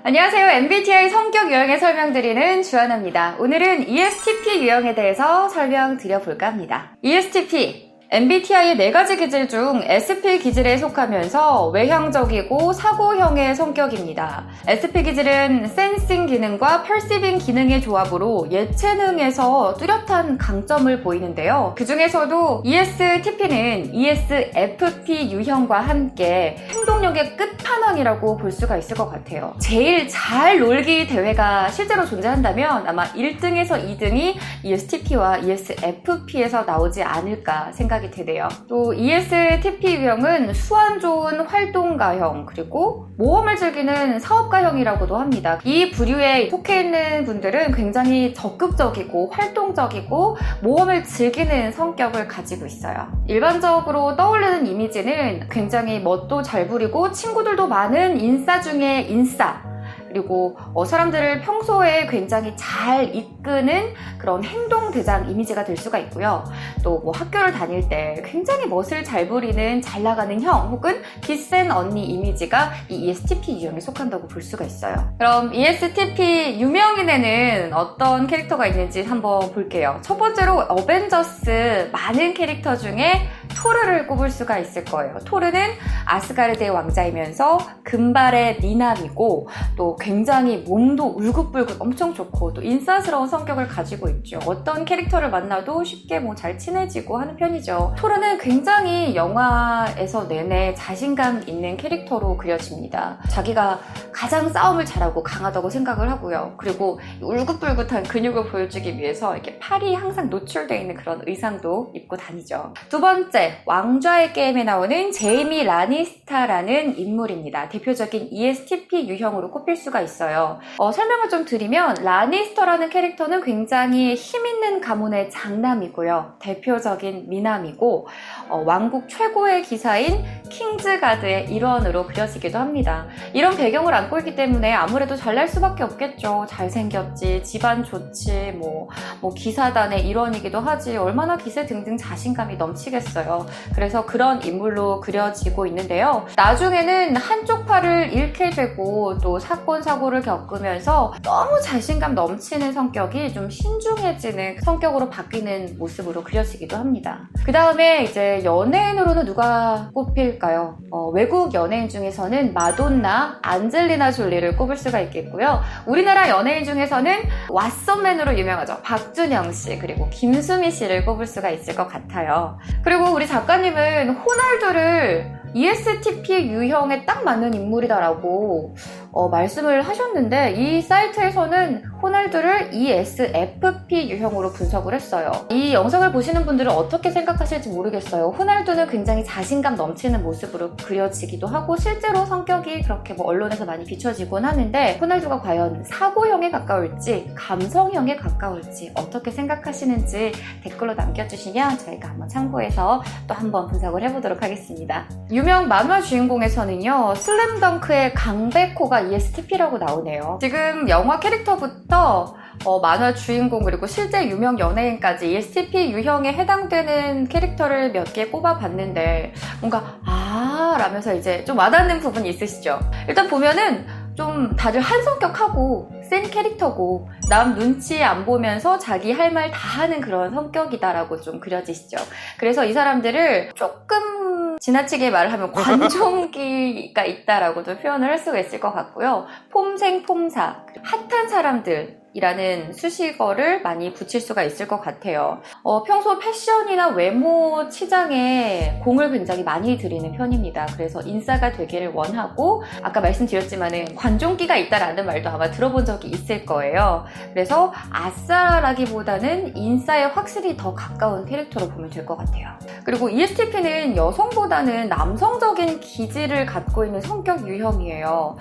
안녕하세요. MBTI 성격 유형에 설명드리는 주하나입니다. 오늘은 ESTP 유형에 대해서 설명드려볼까 합니다. ESTP, MBTI의 4가지 기질 중 SP 기질에 속하면서 외향적이고 사고형의 성격입니다. SP 기질은 센싱 기능과 퍼시빙 기능의 조합으로 예체능에서 뚜렷한 강점을 보이는데요. 그 중에서도 ESTP는 ESFP 유형과 함께 행동력의 끝판왕이라고 볼 수가 있을 것 같아요. 제일 잘 놀기 대회가 실제로 존재한다면 아마 1등에서 2등이 ESTP와 ESFP에서 나오지 않을까 생각이 되네요. 또 ESTP 유형은 수완 좋은 활동가형 그리고 모험을 즐기는 사업가형이라고도 합니다. 이 부류에 속해 있는 분들은 굉장히 적극적이고 활동적이고 모험을 즐기는 성격을 가지고 있어요. 일반적으로 떠올리는 이미지는 굉장히 멋도 잘 부리고 친구들도 많은 인싸 중에 인싸, 그리고 사람들을 평소에 굉장히 잘 이끄는 그런 행동대장 이미지가 될 수가 있고요. 또 뭐 학교를 다닐 때 굉장히 멋을 잘 부리는 잘 나가는 형 혹은 기센 언니 이미지가 이 ESTP 유형에 속한다고 볼 수가 있어요. 그럼 ESTP 유명인에는 어떤 캐릭터가 있는지 한번 볼게요. 첫 번째로 어벤져스 많은 캐릭터 중에 토르를 꼽을 수가 있을 거예요. 토르는 아스가르드의 왕자이면서 금발의 미남이고 또 굉장히 몸도 울긋불긋 엄청 좋고 또 인싸스러운 성격을 가지고 있죠. 어떤 캐릭터를 만나도 쉽게 잘 친해지고 하는 편이죠. 토르는 굉장히 영화에서 내내 자신감 있는 캐릭터로 그려집니다. 자기가 가장 싸움을 잘하고 강하다고 생각을 하고요. 그리고 울긋불긋한 근육을 보여주기 위해서 이렇게 팔이 항상 노출되어 있는 그런 의상도 입고 다니죠. 두 번째, 왕좌의 게임에 나오는 제이미 라니스타라는 인물입니다. 대표적인 ESTP 유형으로 꼽힐 수가 있어요. 설명을 좀 드리면 라니스터라는 캐릭터는 굉장히 힘있는 가문의 장남이고요. 대표적인 미남이고 왕국 최고의 기사인 킹즈가드의 일원으로 그려지기도 합니다. 이런 배경을 안고 있기 때문에 아무래도 잘날 수밖에 없겠죠. 잘생겼지, 집안 좋지, 뭐 기사단의 일원이기도 하지 얼마나 기세등등 자신감이 넘치겠어요. 그래서 그런 인물로 그려지고 있는데요. 나중에는 한쪽 팔을 잃게 되고 또 사건 사고를 겪으면서 너무 자신감 넘치는 성격이 좀 신중해지는 성격으로 바뀌는 모습으로 그려지기도 합니다. 그 다음에 이제 연예인으로는 누가 꼽힐까요? 외국 연예인 중에서는 마돈나, 안젤리나 졸리를 꼽을 수가 있겠고요. 우리나라 연예인 중에서는 왓썸맨으로 유명하죠. 박준영 씨 그리고 김수미 씨를 꼽을 수가 있을 것 같아요. 그리고 우리 작가님은 호날두를 ESTP 유형에 딱 맞는 인물이다라고 말씀을 하셨는데 이 사이트에서는 호날두를 ESFP 유형으로 분석을 했어요. 이 영상을 보시는 분들은 어떻게 생각하실지 모르겠어요. 호날두는 굉장히 자신감 넘치는 모습으로 그려지기도 하고 실제로 성격이 그렇게 언론에서 많이 비춰지곤 하는데 호날두가 과연 사고형에 가까울지 감성형에 가까울지 어떻게 생각하시는지 댓글로 남겨주시면 저희가 한번 참고해서 또 한번 분석을 해보도록 하겠습니다. 유명 만화 주인공에서는요, 슬램덩크의 강백호가 ESTP라고 나오네요. 지금 영화 캐릭터부터 만화 주인공 그리고 실제 유명 연예인까지 ESTP 유형에 해당되는 캐릭터를 몇 개 꼽아봤는데 뭔가 라면서 이제 좀 와닿는 부분이 있으시죠? 일단 보면은 좀 다들 한성격하고 센 캐릭터고 남 눈치 안 보면서 자기 할 말 다 하는 그런 성격이다라고 좀 그려지시죠. 그래서 이 사람들을 조금 지나치게 말을 하면 관종기가 있다라고도 표현을 할 수가 있을 것 같고요. 폼생 폼사, 핫한 사람들 이라는 수식어를 많이 붙일 수가 있을 것 같아요. 평소 패션이나 외모 치장에 공을 굉장히 많이 들이는 편입니다. 그래서 인싸가 되기를 원하고 아까 말씀드렸지만은 관종기가 있다라는 말도 아마 들어본 적이 있을 거예요. 그래서 아싸라기보다는 인싸에 확실히 더 가까운 캐릭터로 보면 될 것 같아요. 그리고 ESTP는 여성보다는 남성적인 기질을 갖고 있는 성격 유형이에요.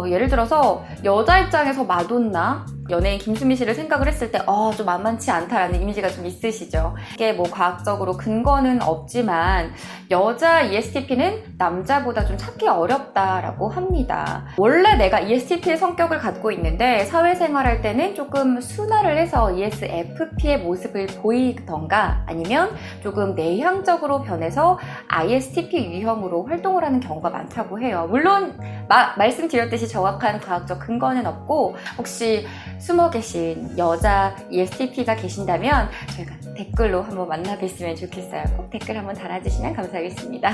예를 들어서 여자 입장에서 마돈나 연예인 김수미 씨를 생각을 했을 때 좀 만만치 않다라는 이미지가 좀 있으시죠. 이게 과학적으로 근거는 없지만 여자 ESTP는 남자보다 좀 찾기 어렵다라고 합니다. 원래 내가 ESTP의 성격을 갖고 있는데 사회생활할 때는 조금 순화를 해서 ESFP의 모습을 보이던가 아니면 조금 내향적으로 변해서 ISTP 유형으로 활동을 하는 경우가 많다고 해요. 물론 말씀드렸지만 드렸듯이 정확한 과학적 근거는 없고 혹시 숨어 계신 여자 ESTP가 계신다면 저희가 댓글로 한번 만나뵀으면 좋겠어요. 꼭 댓글 한번 달아주시면 감사하겠습니다.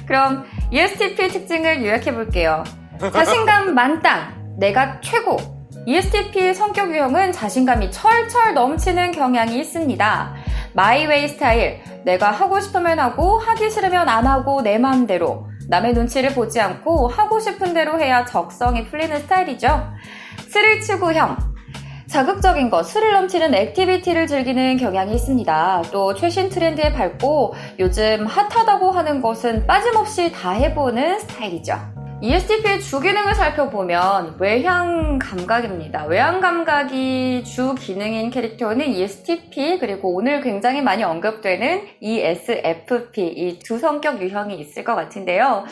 그럼 ESTP 특징을 요약해 볼게요. 자신감 만땅, 내가 최고. ESTP의 성격 유형은 자신감이 철철 넘치는 경향이 있습니다. 마이웨이 스타일, 내가 하고 싶으면 하고 하기 싫으면 안 하고 내 마음대로, 남의 눈치를 보지 않고 하고 싶은 대로 해야 적성이 풀리는 스타일이죠. 스릴 추구형, 자극적인 것, 스릴 넘치는 액티비티를 즐기는 경향이 있습니다. 또 최신 트렌드에 밟고 요즘 핫하다고 하는 것은 빠짐없이 다 해보는 스타일이죠. ESTP의 주기능을 살펴보면 외향 감각입니다. 외향 감각이 주기능인 캐릭터는 ESTP, 그리고 오늘 굉장히 많이 언급되는 ESFP, 이 두 성격 유형이 있을 것 같은데요.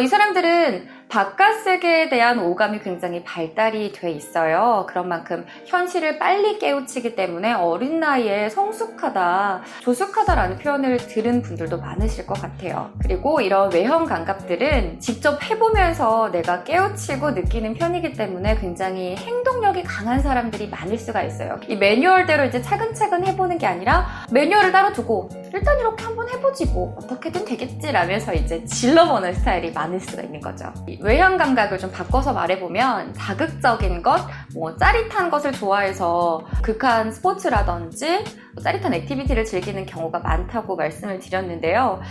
이 사람들은 바깥 세계에 대한 오감이 굉장히 발달이 돼 있어요. 그런 만큼 현실을 빨리 깨우치기 때문에 어린 나이에 성숙하다, 조숙하다라는 표현을 들은 분들도 많으실 것 같아요. 그리고 이런 외형 감각들은 직접 해보면서 내가 깨우치고 느끼는 편이기 때문에 굉장히 행동력이 강한 사람들이 많을 수가 있어요. 이 매뉴얼대로 이제 차근차근 해보는 게 아니라 매뉴얼을 따로 두고 일단 이렇게 한번 해보지 뭐 어떻게든 되겠지 라면서 이제 질러보는 스타일이 많을 수가 있는 거죠. 외형 감각을 좀 바꿔서 말해보면 자극적인 것, 짜릿한 것을 좋아해서 극한 스포츠라든지 짜릿한 액티비티를 즐기는 경우가 많다고 말씀을 드렸는데요.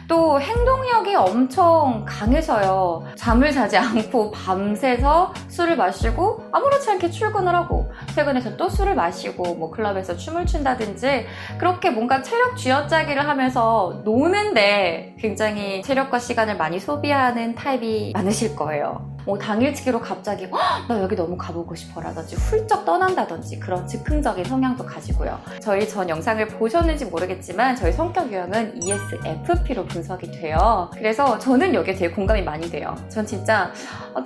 또 행동력이 엄청 강해서요. 잠을 자지 않고 밤새서 술을 마시고 아무렇지 않게 출근을 하고 퇴근해서 또 술을 마시고 클럽에서 춤을 춘다든지 그렇게 뭔가 체력 쥐어짜기를 하면서 노는데 굉장히 체력과 시간을 많이 소비하는 타입이 많으실 거예요. 당일치기로 갑자기 나 여기 너무 가보고 싶어 라든지 훌쩍 떠난다든지 그런 즉흥적인 성향도 가지고요. 저희 전 영상을 보셨는지 모르겠지만 저희 성격 유형은 ESFP로 분석이 돼요. 그래서 저는 여기에 되게 공감이 많이 돼요. 전 진짜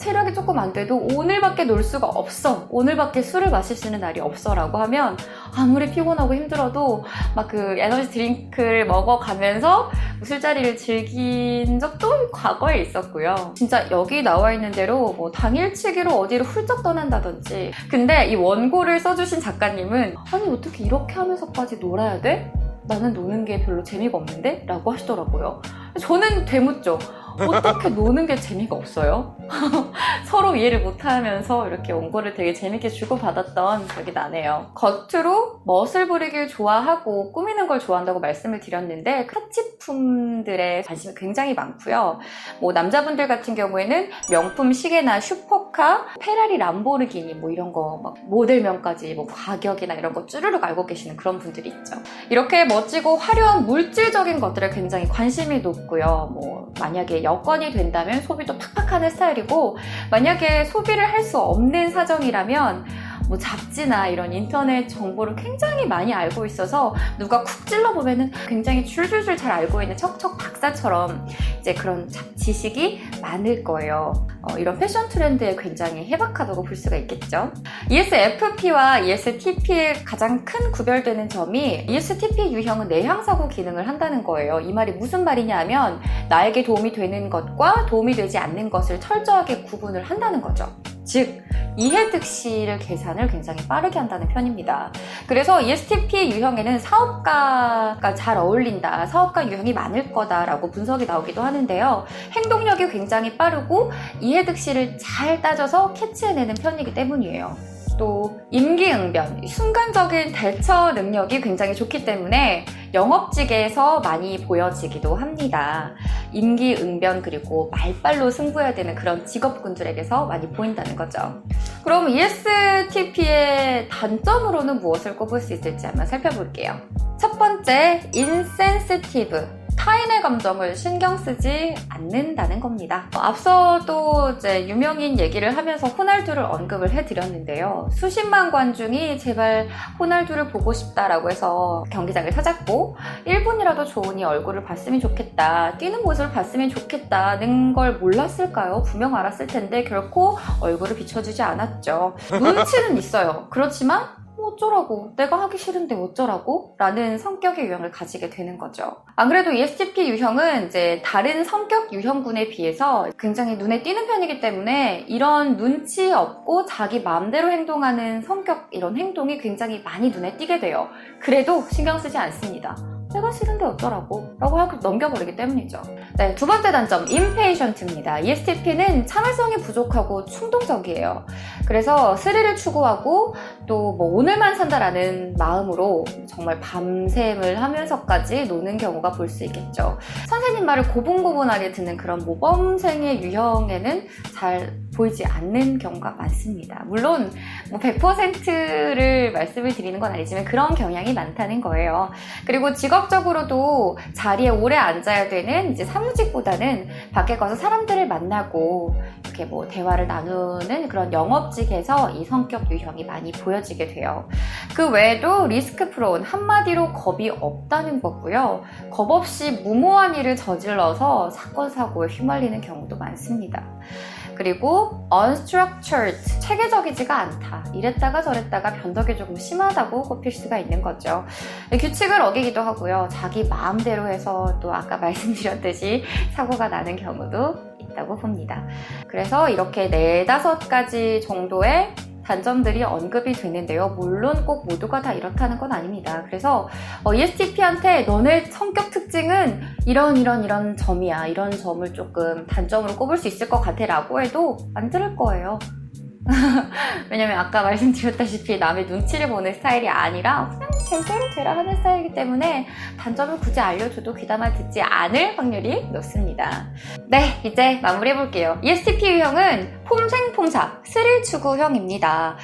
체력이 조금 안 돼도 오늘밖에 놀 수가 없어, 오늘밖에 술을 마실 수 있는 날이 없어 라고 하면 아무리 피곤하고 힘들어도 막 그 에너지 드링크를 먹어가면서 술자리를 즐긴 적도 과거에 있었고요. 진짜 여기 나와 있는 대로 당일치기로 어디로 훌쩍 떠난다든지. 근데 이 원고를 써주신 작가님은 아니 어떻게 이렇게 하면서까지 놀아야 돼? 나는 노는 게 별로 재미가 없는데? 라고 하시더라고요. 저는 되묻죠. 어떻게 노는 게 재미가 없어요? 서로 이해를 못하면서 이렇게 원고를 되게 재밌게 주고받았던 기억이 나네요. 겉으로 멋을 부리길 좋아하고 꾸미는 걸 좋아한다고 말씀을 드렸는데 사치품들에 관심이 굉장히 많고요. 남자분들 같은 경우에는 명품 시계나 슈퍼카, 페라리, 람보르기니 이런 거 모델명까지 가격이나 이런 거 쭈르륵 알고 계시는 그런 분들이 있죠. 이렇게 멋지고 화려한 물질적인 것들에 굉장히 관심이 높고요. 만약에 여건이 된다면 소비도 팍팍 하는 스타일이고 만약에 소비를 할 수 없는 사정이라면 잡지나 이런 인터넷 정보를 굉장히 많이 알고 있어서 누가 쿡 찔러보면은 굉장히 줄줄줄 잘 알고 있는 척척 박사처럼 이제 그런 지식이 많을 거예요. 이런 패션 트렌드에 굉장히 해박하다고 볼 수가 있겠죠. ESFP와 ESTP의 가장 큰 구별되는 점이 ESTP 유형은 내향사고 기능을 한다는 거예요. 이 말이 무슨 말이냐 하면 나에게 도움이 되는 것과 도움이 되지 않는 것을 철저하게 구분을 한다는 거죠. 즉 이해득실을 계산을 굉장히 빠르게 한다는 편입니다. 그래서 ESTP 유형에는 사업가가 잘 어울린다, 사업가 유형이 많을 거다라고 분석이 나오기도 하는데요. 행동력이 굉장히 빠르고 이해득실을 잘 따져서 캐치해내는 편이기 때문이에요. 또 임기응변, 순간적인 대처 능력이 굉장히 좋기 때문에 영업직에서 많이 보여지기도 합니다. 임기응변 그리고 말빨로 승부해야 되는 그런 직업군들에게서 많이 보인다는 거죠. 그럼 ESTP의 단점으로는 무엇을 꼽을 수 있을지 한번 살펴볼게요. 첫 번째, 인센시티브. 타인의 감정을 신경 쓰지 않는다는 겁니다. 앞서도 이제 유명인 얘기를 하면서 호날두를 언급을 해드렸는데요. 수십만 관중이 제발 호날두를 보고 싶다라고 해서 경기장을 찾았고 1분이라도 좋으니 얼굴을 봤으면 좋겠다, 뛰는 모습을 봤으면 좋겠다는 걸 몰랐을까요? 분명 알았을 텐데 결코 얼굴을 비춰주지 않았죠. 눈치는 있어요. 그렇지만 어쩌라고, 내가 하기 싫은데 어쩌라고? 라는 성격의 유형을 가지게 되는 거죠. 안 그래도 ESTP 유형은 이제 다른 성격 유형군에 비해서 굉장히 눈에 띄는 편이기 때문에 이런 눈치 없고 자기 마음대로 행동하는 성격, 이런 행동이 굉장히 많이 눈에 띄게 돼요. 그래도 신경 쓰지 않습니다. 내가 싫은데 어쩌라고? 라고 하고 넘겨버리기 때문이죠. 네, 두 번째 단점, impatient입니다. ESTP는 참을성이 부족하고 충동적이에요. 그래서 스릴을 추구하고 또 뭐 오늘만 산다라는 마음으로 정말 밤샘을 하면서까지 노는 경우가 볼 수 있겠죠. 선생님 말을 고분고분하게 듣는 그런 모범생의 유형에는 잘 보이지 않는 경우가 많습니다. 물론 뭐 100%를 말씀을 드리는 건 아니지만 그런 경향이 많다는 거예요. 그리고 직업적으로도 자리에 오래 앉아야 되는 이제 사무직보다는 밖에 가서 사람들을 만나고 이렇게 뭐 대화를 나누는 그런 영업직에서 이 성격 유형이 많이 보여지게 돼요. 그 외에도 리스크 프로는 한마디로 겁이 없다는 거고요. 겁 없이 무모한 일을 저질러서 사건, 사고에 휘말리는 경우도 많습니다. 그리고 unstructured, 체계적이지가 않다. 이랬다가 저랬다가 변덕이 조금 심하다고 꼽힐 수가 있는 거죠. 규칙을 어기기도 하고요. 자기 마음대로 해서 또 아까 말씀드렸듯이 사고가 나는 경우도 있다고 봅니다. 그래서 이렇게 4-5가지 정도의 단점들이 언급이 되는데요. 물론 꼭 모두가 다 이렇다는 건 아닙니다. 그래서 ESTP한테 너네 성격 특징은 이런 점이야. 이런 점을 조금 단점으로 꼽을 수 있을 것 같아 라고 해도 안 들을 거예요. 왜냐면 아까 말씀드렸다시피 남의 눈치를 보는 스타일이 아니라 그냥 별대로 되라 하는 스타일이기 때문에 단점을 굳이 알려줘도 귀담아 듣지 않을 확률이 높습니다. 네, 이제 마무리해볼게요. ESTP 유형은 폼생폼사, 스릴 추구형입니다.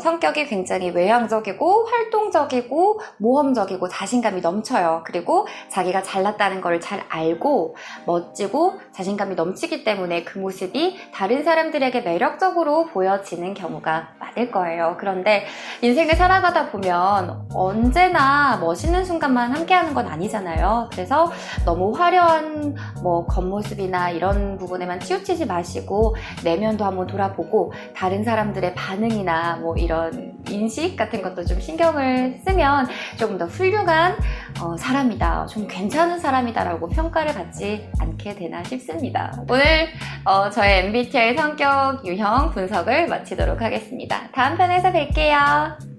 성격이 굉장히 외향적이고 활동적이고 모험적이고 자신감이 넘쳐요. 그리고 자기가 잘났다는 걸 잘 알고 멋지고 자신감이 넘치기 때문에 그 모습이 다른 사람들에게 매력적으로 보여지는 경우가 많을 거예요. 그런데 인생을 살아가다 보면 언제나 멋있는 순간만 함께하는 건 아니잖아요. 그래서 너무 화려한 뭐 겉모습이나 이런 부분에만 치우치지 마시고 내면도 한번 돌아보고 다른 사람들의 반응이나 뭐 이런 인식 같은 것도 좀 신경을 쓰면 조금 더 훌륭한 사람이다, 좀 괜찮은 사람이다 라고 평가를 받지 않게 되나 싶습니다. 오늘 저의 MBTI 성격 유형 분석을 마치도록 하겠습니다. 다음 편에서 뵐게요.